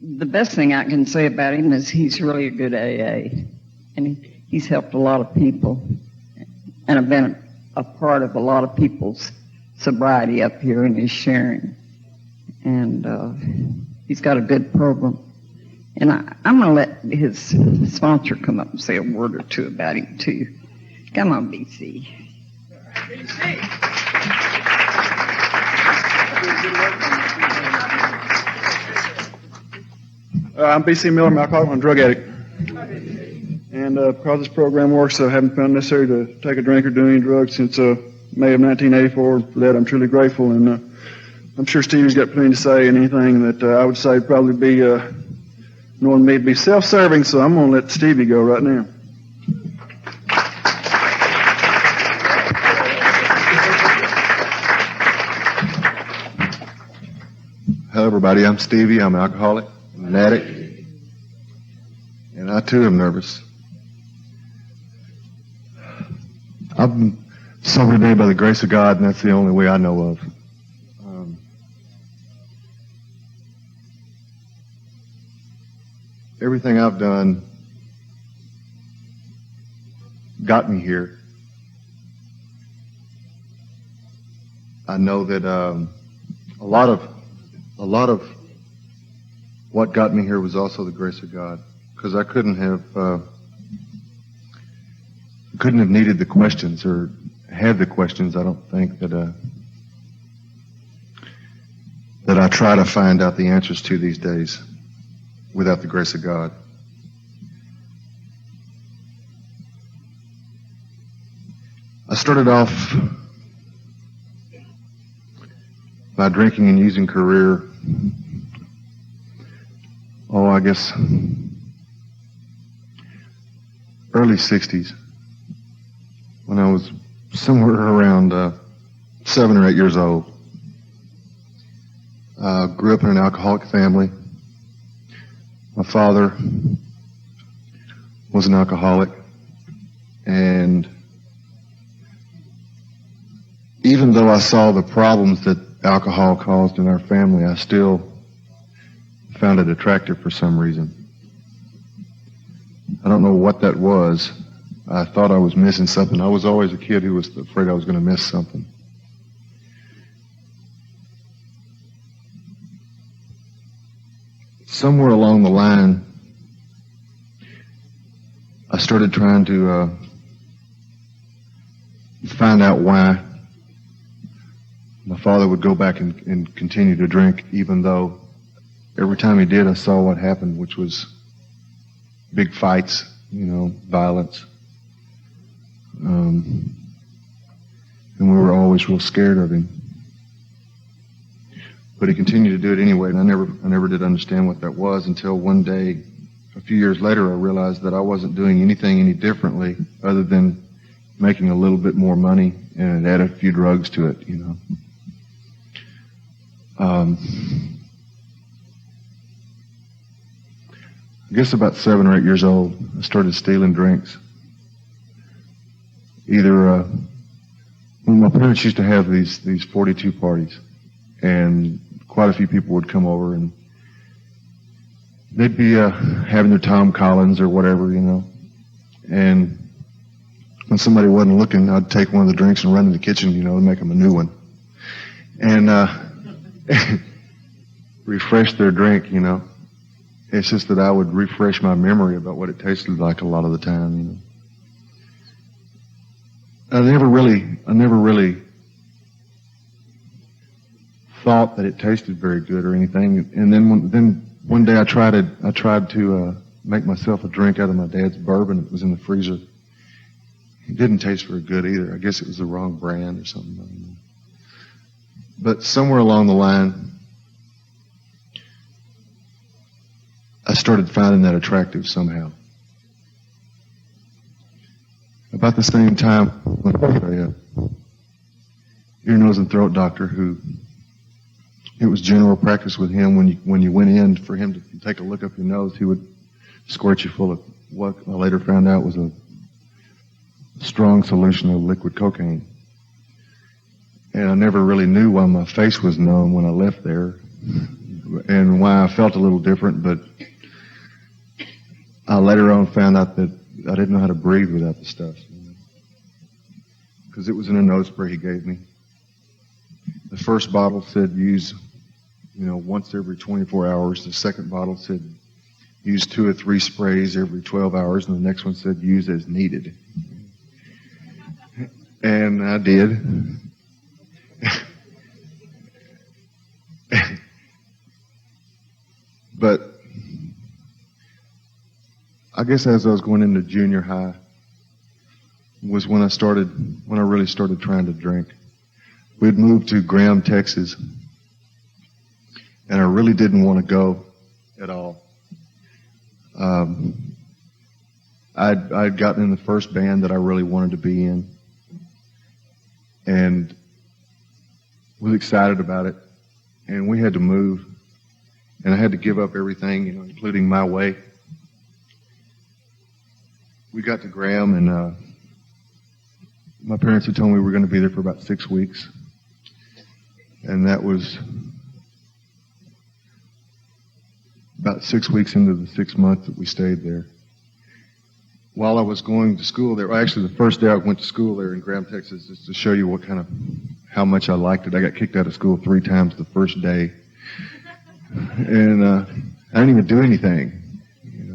the best thing I can say about him is he's really a good AA, and he's helped a lot of people, and I've been a part of a lot of people's sobriety up here in his sharing, and he's got a good program. And I'm going to let his sponsor come up and say a word or two about him, too. Come on, BC. I'm BC Miller. I'm an alcoholic and drug addict. And because this program works, I haven't found it necessary to take a drink or do any drugs since May of 1984. For that, I'm truly grateful. And I'm sure Stevie's got plenty to say, and anything that I would say would probably be knowing me to be self-serving, so I'm going to let Stevie go right now. Hello, everybody. I'm Stevie. I'm an alcoholic, an addict, and I, too, am nervous. I'm sober today by the grace of God, and that's the only way I know of. Everything I've done got me here. I know that a lot of what got me here was also the grace of God, because I couldn't have needed the questions or had the questions. I don't think that I try to find out the answers to these days without the grace of God. I started off my drinking and using career, I guess, early 60s, when I was somewhere around 7 or 8 years old. Grew up in an alcoholic family. My father was an alcoholic, and even though I saw the problems that alcohol caused in our family, I still found it attractive for some reason. I don't know what that was. I thought I was missing something. I was always a kid who was afraid I was going to miss something. Somewhere along the line, I started trying to find out why my father would go back and continue to drink, even though every time he did, I saw what happened, which was big fights, violence. And we were always real scared of him. But he continued to do it anyway, and I never did understand what that was until one day, a few years later, I realized that I wasn't doing anything any differently other than making a little bit more money and add a few drugs to it, I guess about 7 or 8 years old, I started stealing drinks. Either, my parents used to have these 42 parties, and quite a few people would come over, and they'd be having their Tom Collins or whatever, and when somebody wasn't looking, I'd take one of the drinks and run in the kitchen, and make them a new one, and refresh their drink, It's just that I would refresh my memory about what it tasted like a lot of the time, I never really thought that it tasted very good or anything. And then one day I tried to make myself a drink out of my dad's bourbon. It was in the freezer. It didn't taste very good either. I guess it was the wrong brand or something. I don't know. But somewhere along the line, I started finding that attractive somehow. About the same time, a ear, nose, and throat doctor who, it was general practice with him when you went in for him to take a look up your nose, he would squirt you full of what I later found out was a strong solution of liquid cocaine. And I never really knew why my face was numb when I left there. and why I felt a little different, but I later on found out that I didn't know how to breathe without the stuff. Because it was in a nose spray he gave me. The first bottle said use, once every 24 hours. The second bottle said use 2 or 3 sprays every 12 hours, and the next one said use as needed. And I did. But I guess as I was going into junior high was when I really started trying to drink. We'd moved to Graham, Texas, and I really didn't want to go at all. I'd gotten in the first band that I really wanted to be in, and was excited about it, and we had to move, and I had to give up everything, including my way. We got to Graham, and my parents had told me we were going to be there for about 6 weeks, and that was about 6 weeks into the 6 months that we stayed there. While I was going to school there, actually the first day I went to school there in Graham, Texas, just to show you how much I liked it. I got kicked out of school 3 times the first day, and I didn't even do anything.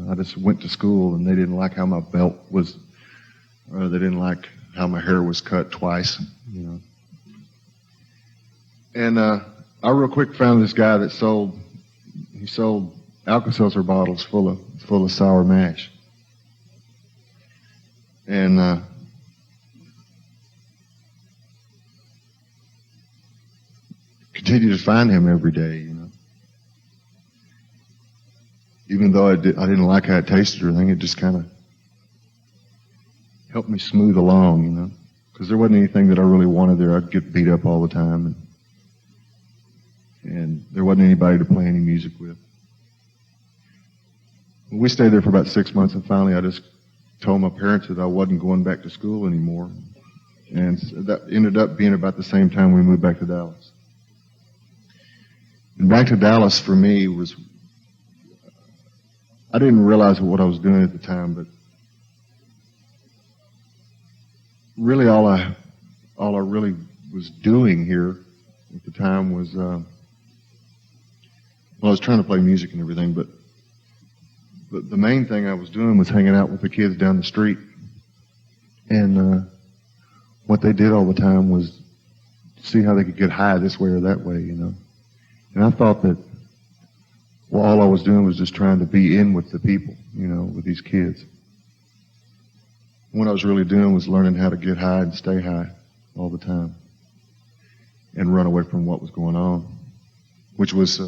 I just went to school, and they didn't like how my belt was, or they didn't like how my hair was cut twice, And I real quick found this guy that sold Alka-Seltzer bottles full of sour mash. And continued to find him every day, Even though I didn't like how it tasted or anything, it just kind of helped me smooth along, Because there wasn't anything that I really wanted there. I'd get beat up all the time, and there wasn't anybody to play any music with. We stayed there for about 6 months, and finally I just told my parents that I wasn't going back to school anymore. And that ended up being about the same time we moved back to Dallas. And back to Dallas for me was, I didn't realize what I was doing at the time, but really all I really was doing here at the time was, I was trying to play music and everything, but the main thing I was doing was hanging out with the kids down the street. And what they did all the time was see how they could get high this way or that way, And I thought that all I was doing was just trying to be in with the people, with these kids. What I was really doing was learning how to get high and stay high all the time and run away from what was going on, which was,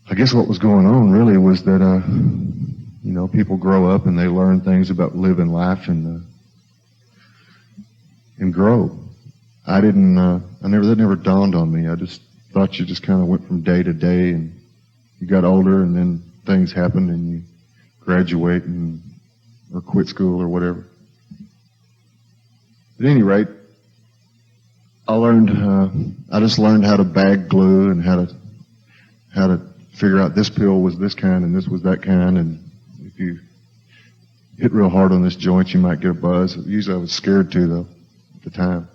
I guess what was going on really was that, people grow up and they learn things about living life and grow. That never dawned on me. I just thought you just kind of went from day to day, and you got older, and then things happened, and you graduate or quit school or whatever. At any rate, I just learned how to bag glue and how to figure out this pill was this kind and this was that kind, and if you hit real hard on this joint, you might get a buzz. Usually I was scared to, though, at the time.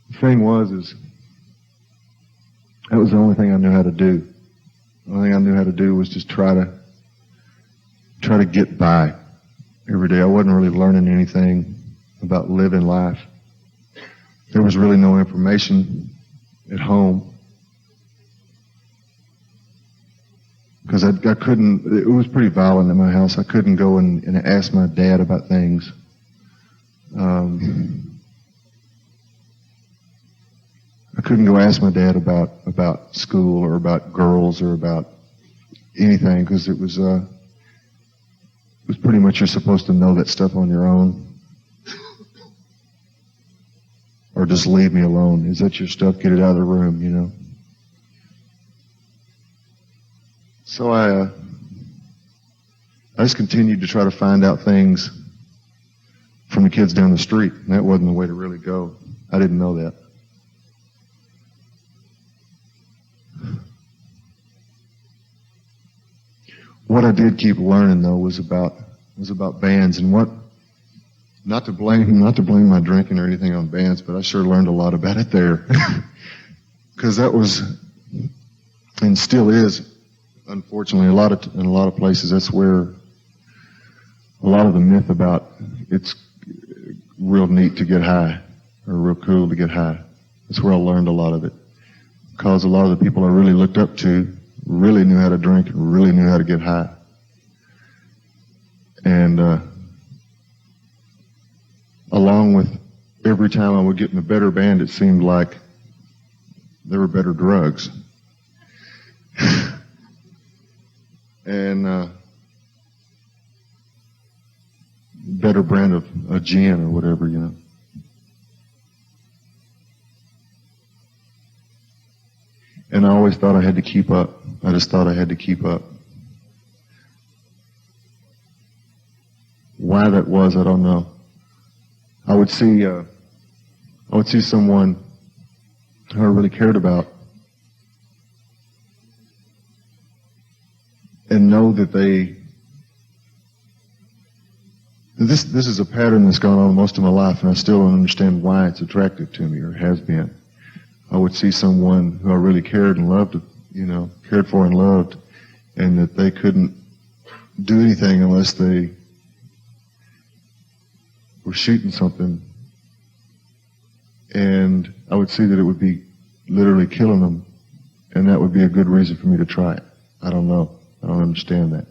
The thing is that was the only thing I knew how to do. The only thing I knew how to do was just try to get by every day. I wasn't really learning anything about living life. There was really no information at home because I couldn't. It was pretty violent in my house. I couldn't go and ask my dad about things. I couldn't go ask my dad about school or about girls or about anything because it was pretty much you're supposed to know that stuff on your own. Or just leave me alone. Is that your stuff? Get it out of the room, So I just continued to try to find out things from the kids down the street. And that wasn't the way to really go. I didn't know that. What I did keep learning though was about bands and not to blame my drinking or anything on bands, but I sure learned a lot about it there. Because that was and still is, unfortunately, in a lot of places that's where a lot of the myth about it's real neat to get high or real cool to get high. That's where I learned a lot of it. Because a lot of the people I really looked up to really knew how to drink and really knew how to get high. And along with every time I would get in a better band, it seemed like there were better drugs. And better brand of a gin or whatever, you know. And I always thought I had to keep up. I just thought I had to keep up. Why that was, I don't know. I would see someone who I really cared about and know that this is a pattern that's gone on most of my life, and I still don't understand why it's attractive to me, or has been. I would see someone who I really cared and loved, cared for and loved, and that they couldn't do anything unless they were shooting something, and I would see that it would be literally killing them, and that would be a good reason for me to try it. I don't know. I don't understand that.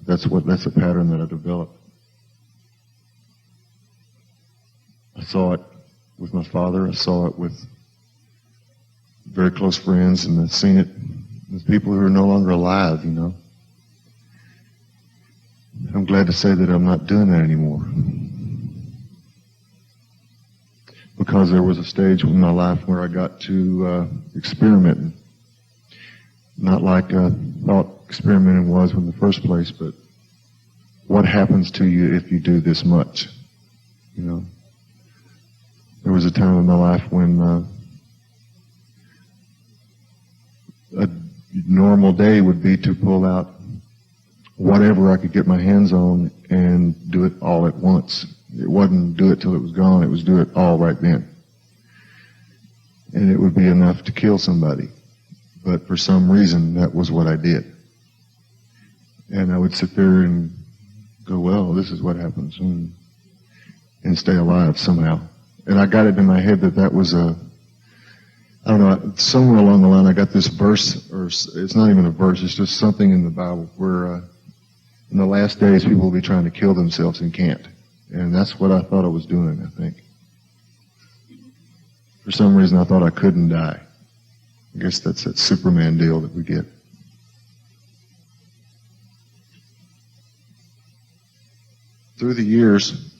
That's a pattern that I developed. I saw it with my father. I saw it with very close friends, and I've seen it with people who are no longer alive, you know. I'm glad to say that I'm not doing that anymore. Because there was a stage in my life where I got to experimenting. Not like I thought experimenting was in the first place, but what happens to you if you do this much, you know. There was a time in my life when a normal day would be to pull out whatever I could get my hands on and do it all at once. It wasn't do it till it was gone, it was do it all right then. And it would be enough to kill somebody. But for some reason, that was what I did. And I would sit there and go, well, this is what happens, and stay alive somehow. And I got it in my head that was I don't know, somewhere along the line I got this verse, or it's not even a verse, it's just something in the Bible where in the last days people will be trying to kill themselves and can't. And that's what I thought I was doing, I think. For some reason I thought I couldn't die. I guess that's that Superman deal that we get. Through the years,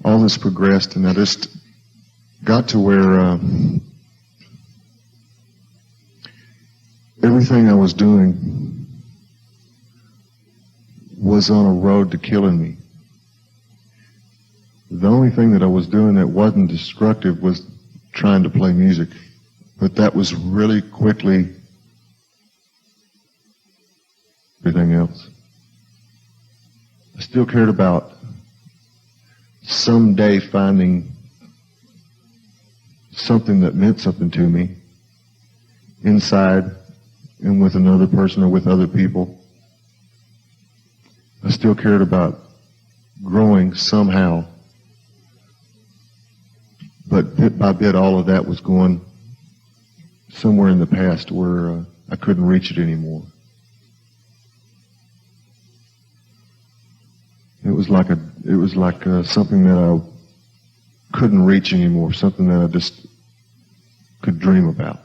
all this progressed, and I just got to where everything I was doing was on a road to killing me. The only thing that I was doing that wasn't destructive was trying to play music, but that was really quickly everything else. I still cared about someday finding something that meant something to me inside and with another person or with other people. I still cared about growing somehow, but bit by bit all of that was going somewhere in the past where I couldn't reach it anymore. It was like something that I couldn't reach anymore, something that I just could dream about.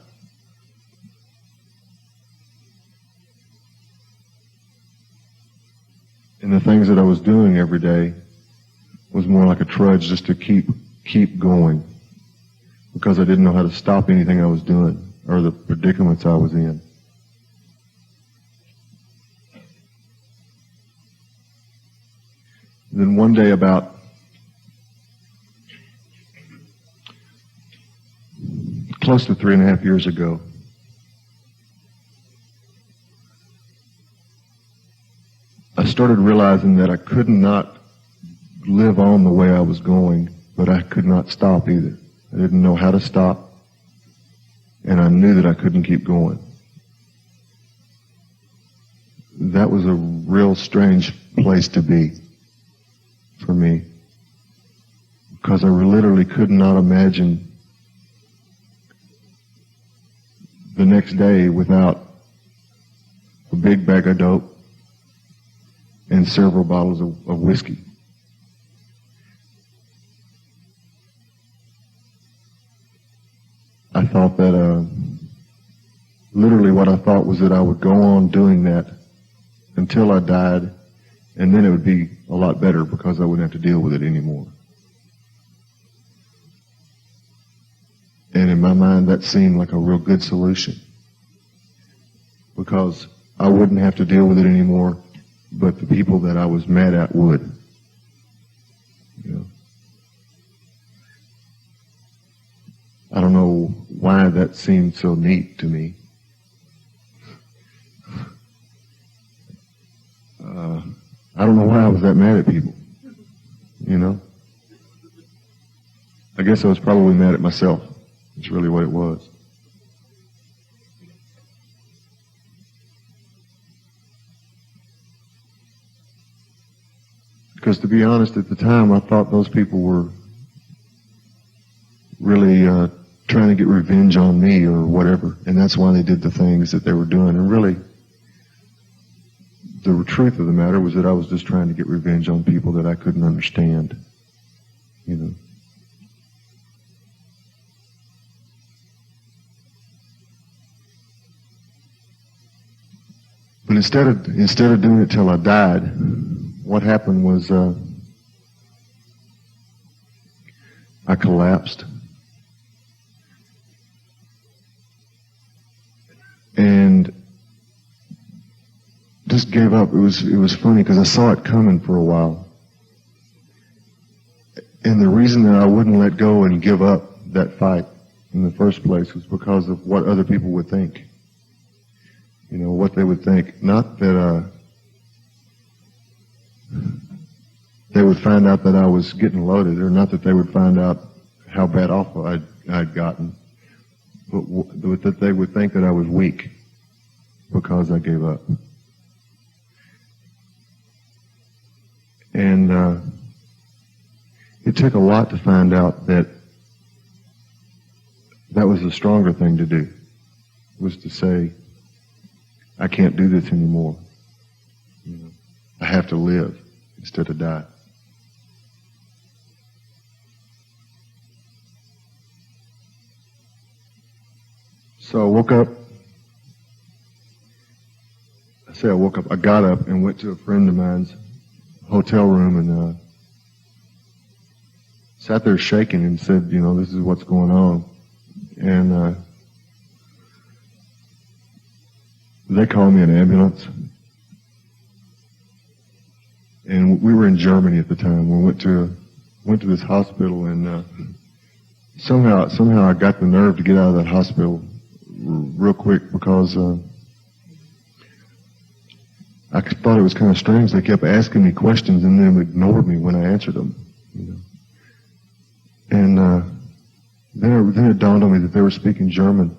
And the things that I was doing every day was more like a trudge just to keep going, because I didn't know how to stop anything I was doing or the predicaments I was in. Then one day about close to 3.5 years ago, I started realizing that I could not live on the way I was going, but I could not stop either. I didn't know how to stop, and I knew that I couldn't keep going. That was a real strange place to be for me, because I literally could not imagine the next day without a big bag of dope and several bottles of whiskey. I thought that, literally what I thought was that I would go on doing that until I died, and then it would be a lot better because I wouldn't have to deal with it anymore. And in my mind, that seemed like a real good solution, because I wouldn't have to deal with it anymore, but the people that I was mad at would. You know? I don't know why that seemed so neat to me. I don't know why I was that mad at people, you know? I guess I was probably mad at myself. It's really what it was. Because to be honest, at the time I thought those people were really trying to get revenge on me or whatever, and that's why they did the things that they were doing. And really, the truth of the matter was that I was just trying to get revenge on people that I couldn't understand, you know. But instead of doing it till I died, what happened was I collapsed. And just gave up. It was funny because I saw it coming for a while. And the reason that I wouldn't let go and give up that fight in the first place was because of what other people would think. You know, what they would think. Not that they would find out that I was getting loaded, or not that they would find out how bad off I'd gotten, but that they would think that I was weak because I gave up. And it took a lot to find out that that was the stronger thing to do, was to say, I can't do this anymore. You know, I have to live instead of die. So I woke up. I got up and went to a friend of mine's hotel room and sat there shaking and said, you know, this is what's going on. And they called me an ambulance. And we were in Germany at the time. We went to this hospital, and somehow I got the nerve to get out of that hospital real quick, because I thought it was kind of strange. They kept asking me questions and then ignored me when I answered them. You know? And then it dawned on me that they were speaking German.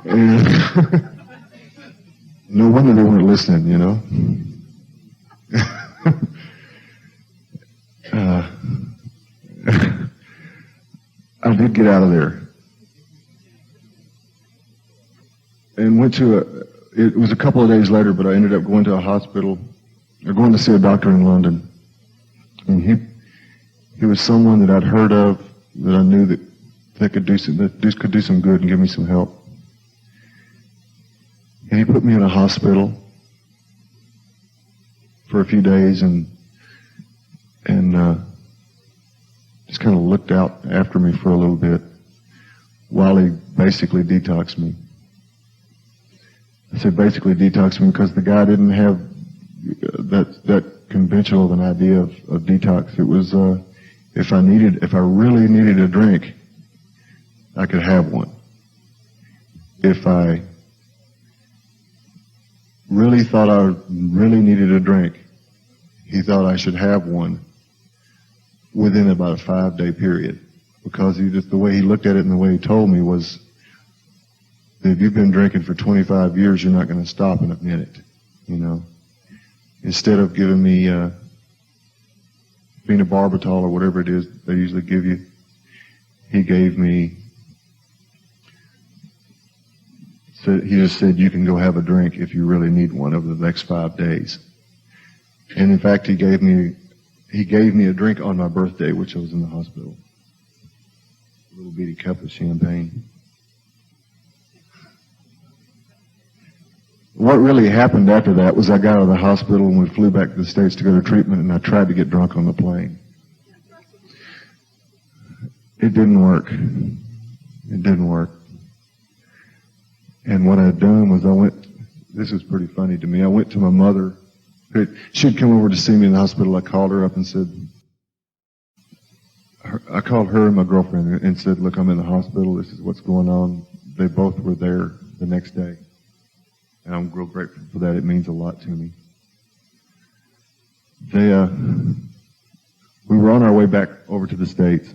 And no wonder they weren't listening, you know. I did get out of there and went to it was a couple of days later, but I ended up going to a hospital, or going to see a doctor in London. And he was someone that I'd heard of, that I knew that could do some good and give me some help. And he put me in a hospital for a few days and just kind of looked out after me for a little bit while he basically detoxed me. I said basically detoxed me because the guy didn't have that conventional of an idea of detox. It was if I really needed a drink, I could have one. If I really thought I really needed a drink, he thought I should have one within about a 5-day period, because the way he looked at it and the way he told me was, if you've been drinking for 25 years, you're not going to stop in a minute, you know. Instead of giving me phenobarbital or whatever it is they usually give you, he gave me, he just said, you can go have a drink if you really need one over the next 5 days. And in fact, he gave me a drink on my birthday, which I was in the hospital. A little bitty cup of champagne. What really happened after that was I got out of the hospital and we flew back to the States to go to treatment, and I tried to get drunk on the plane. It didn't work. It didn't work. And what I had done was this is pretty funny to me, I went to my mother. She'd come over to see me in the hospital. I called her up and said, I called her and my girlfriend and said, look, I'm in the hospital. This is what's going on. They both were there the next day. And I'm real grateful for that. It means a lot to me. We were on our way back over to the States.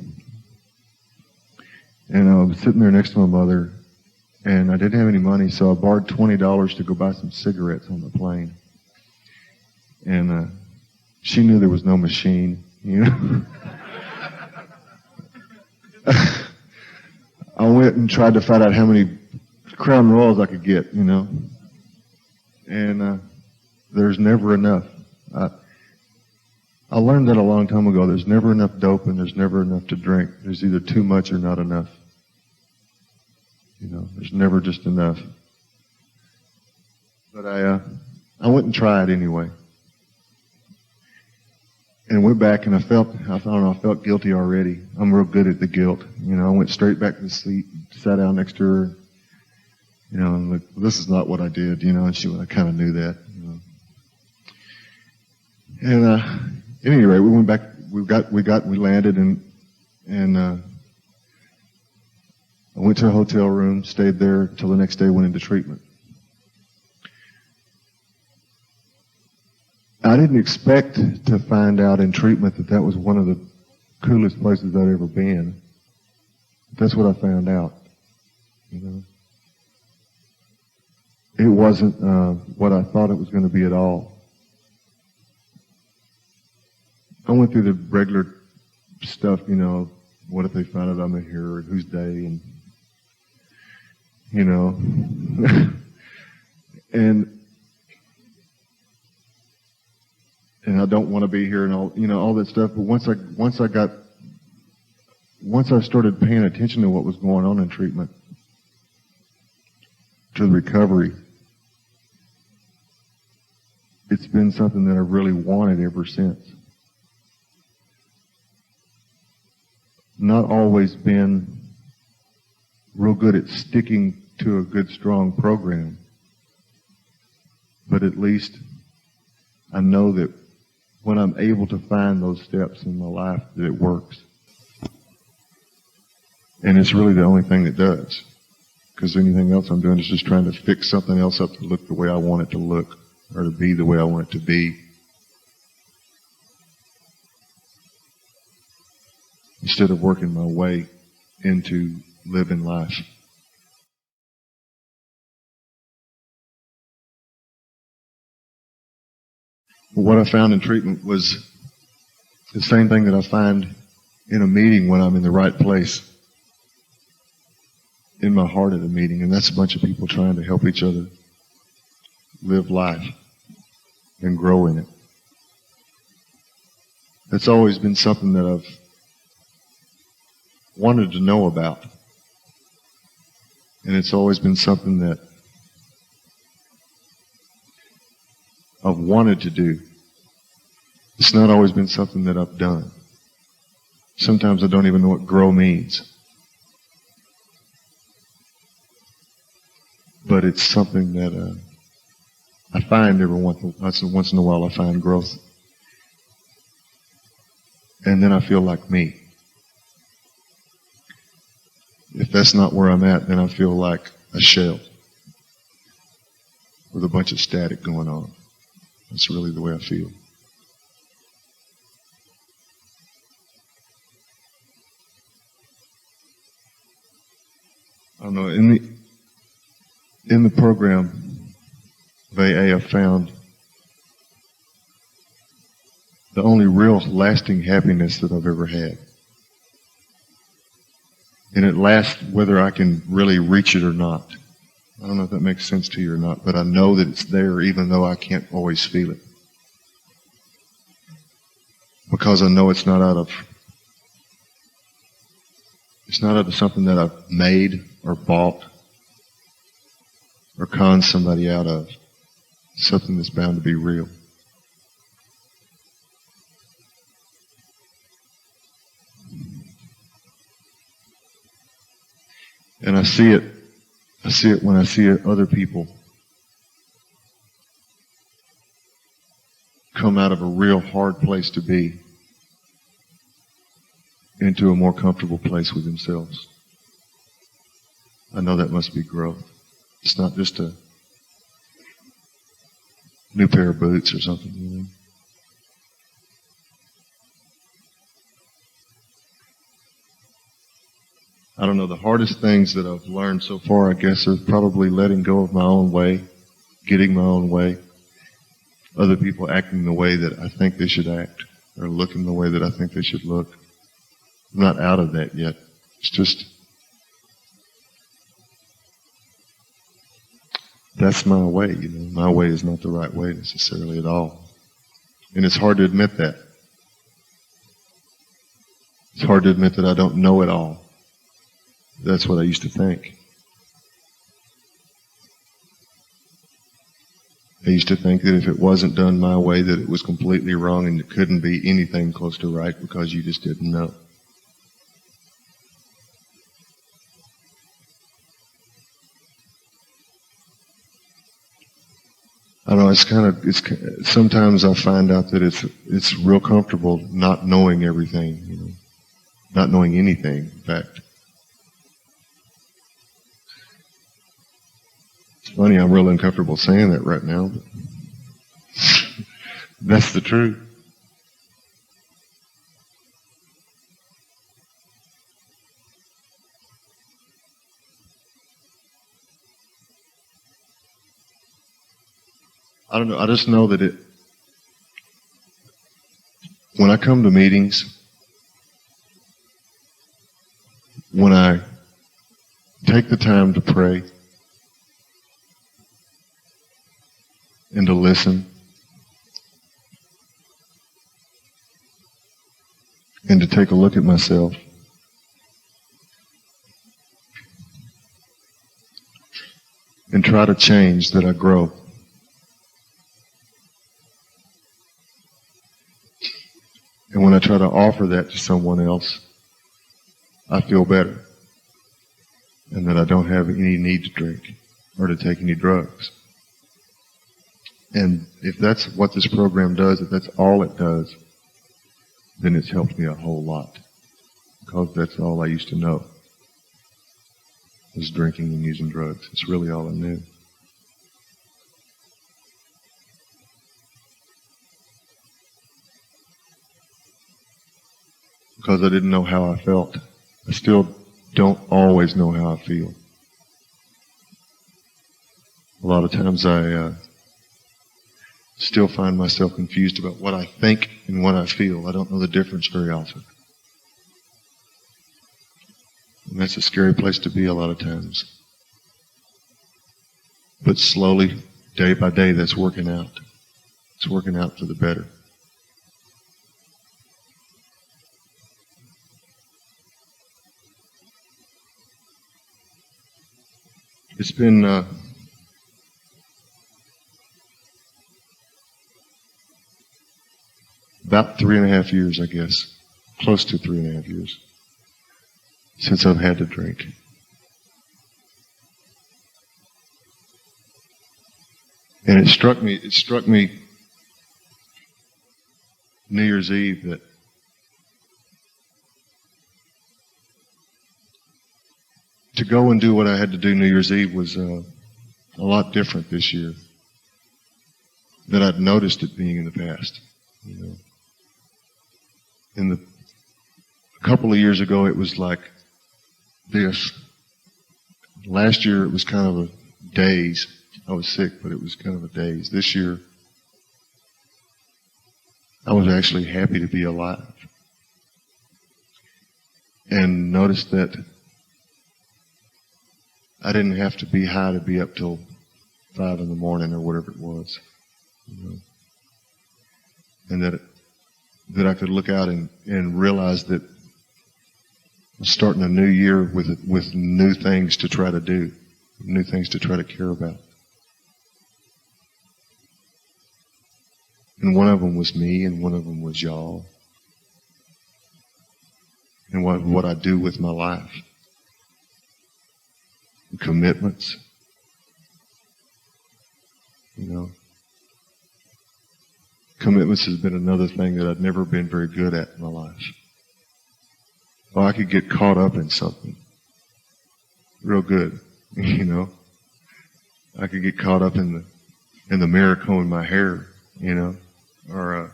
And I was sitting there next to my mother, and I didn't have any money, so I borrowed $20 to go buy some cigarettes on the plane. And she knew there was no machine, you know. I went and tried to find out how many Crown Royals I could get, you know. And there's never enough. I learned that a long time ago. There's never enough dope and there's never enough to drink. There's either too much or not enough. You know, there's never just enough. But I went and tried anyway. And went back, and I felt guilty already. I'm real good at the guilt. You know, I went straight back to the seat, sat down next to her, you know, and like, well, this is not what I did, you know, and I kind of knew that, you know. And at any rate, we went back, we landed, and I went to a hotel room, stayed there till the next day, went into treatment. I didn't expect to find out in treatment that was one of the coolest places I'd ever been. That's what I found out, you know. It wasn't what I thought it was going to be at all. I went through the regular stuff, you know, what if they find out I'm here, and whose day, and, you know, and I don't want to be here and all, you know, all that stuff. But once I started paying attention to what was going on in treatment, to the recovery, it's been something that I've really wanted ever since. Not always been real good at sticking to a good, strong program, but at least I know that when I'm able to find those steps in my life, that it works. And it's really the only thing that does. Because anything else I'm doing is just trying to fix something else up to look the way I want it to look, or to be the way I want it to be. Instead of working my way into living life. What I found in treatment was the same thing that I find in a meeting when I'm in the right place, in my heart at a meeting, and that's a bunch of people trying to help each other live life and grow in it. That's always been something that I've wanted to know about, and it's always been something that I've wanted to do. It's not always been something that I've done. Sometimes I don't even know what grow means. But it's something that I find every once in a while I find growth. And then I feel like me. If that's not where I'm at, then I feel like a shell with a bunch of static going on. That's really the way I feel. I don't know, in the program of AA, I found the only real lasting happiness that I've ever had. And it lasts whether I can really reach it or not. I don't know if that makes sense to you or not, but I know that it's there even though I can't always feel it. Because I know it's not out of something that I've made or bought or conned somebody out of. It's something that's bound to be real. And I see it when I see other people come out of a real hard place to be into a more comfortable place with themselves. I know that must be growth. It's not just a new pair of boots or something, you know. I don't know, the hardest things that I've learned so far, I guess, are probably letting go of my own way, getting my own way, other people acting the way that I think they should act, or looking the way that I think they should look. I'm not out of that yet. It's just, that's my way, you know. My way is not the right way necessarily at all. And it's hard to admit that. It's hard to admit that I don't know it all. That's what I used to think. I used to think that if it wasn't done my way, that it was completely wrong and it couldn't be anything close to right because you just didn't know. I don't know, sometimes I find out that it's real comfortable not knowing everything, you know, not knowing anything, in fact. It's funny, I'm real uncomfortable saying that right now, but that's the truth. I don't know, I just know that when I come to meetings, when I take the time to pray and to listen and to take a look at myself, and try to change, that I grow. And when I try to offer that to someone else, I feel better. And that I don't have any need to drink or to take any drugs. And if that's what this program does, if that's all it does, then it's helped me a whole lot. Because that's all I used to know, was drinking and using drugs. It's really all I knew. Because I didn't know how I felt. I still don't always know how I feel. A lot of times I still find myself confused about what I think and what I feel. I don't know the difference very often. And that's a scary place to be a lot of times. But slowly, day by day, that's working out. It's working out for the better. It's been about 3.5 years, I guess. Close to 3.5 years since I've had to drink. And it struck me New Year's Eve that to go and do what I had to do New Year's Eve was a lot different this year than I'd noticed it being in the past. You know, a couple of years ago, it was like this. Last year, it was kind of a daze. I was sick, but it was kind of a daze. This year, I was actually happy to be alive. And noticed that I didn't have to be high to be up till 5 in the morning or whatever it was. You know? And that I could look out and realize that I'm starting a new year with new things to try to do, new things to try to care about. And one of them was me, and one of them was y'all. And what I do with my life. And commitments. You know. Commitments has been another thing that I've never been very good at in my life. Oh, I could get caught up in something. Real good. You know. I could get caught up in the mirror combing my hair, you know. Or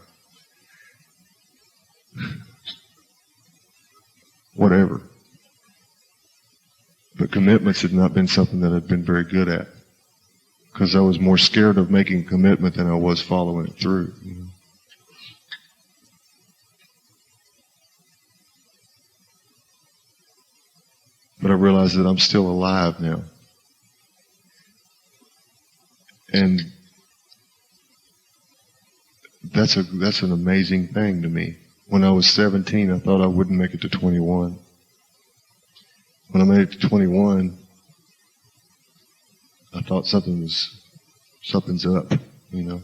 whatever. But commitments had not been something that I'd been very good at. Because I was more scared of making a commitment than I was following it through. You know? But I realize that I'm still alive now. And that's an amazing thing to me. When I was 17, I thought I wouldn't make it to 21. When I made it to 21, I thought something's up, you know.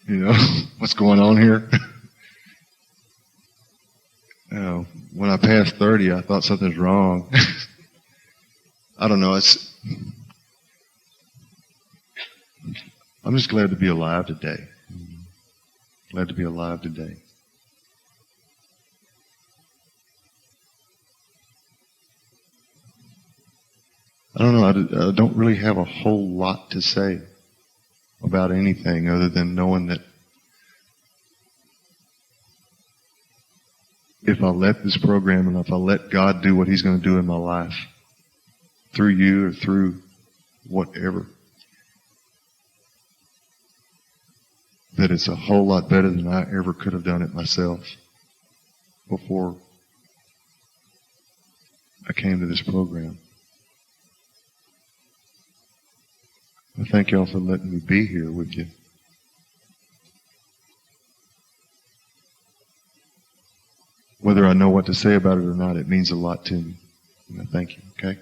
You know, what's going on here? When I passed 30, I thought something's wrong. I don't know, I'm just glad to be alive today. Glad to be alive today. I don't know, I don't really have a whole lot to say about anything other than knowing that if I let this program and if I let God do what He's going to do in my life, through you or through whatever, that it's a whole lot better than I ever could have done it myself before I came to this program. I thank y'all for letting me be here with you. Whether I know what to say about it or not, it means a lot to me. And I thank you, okay?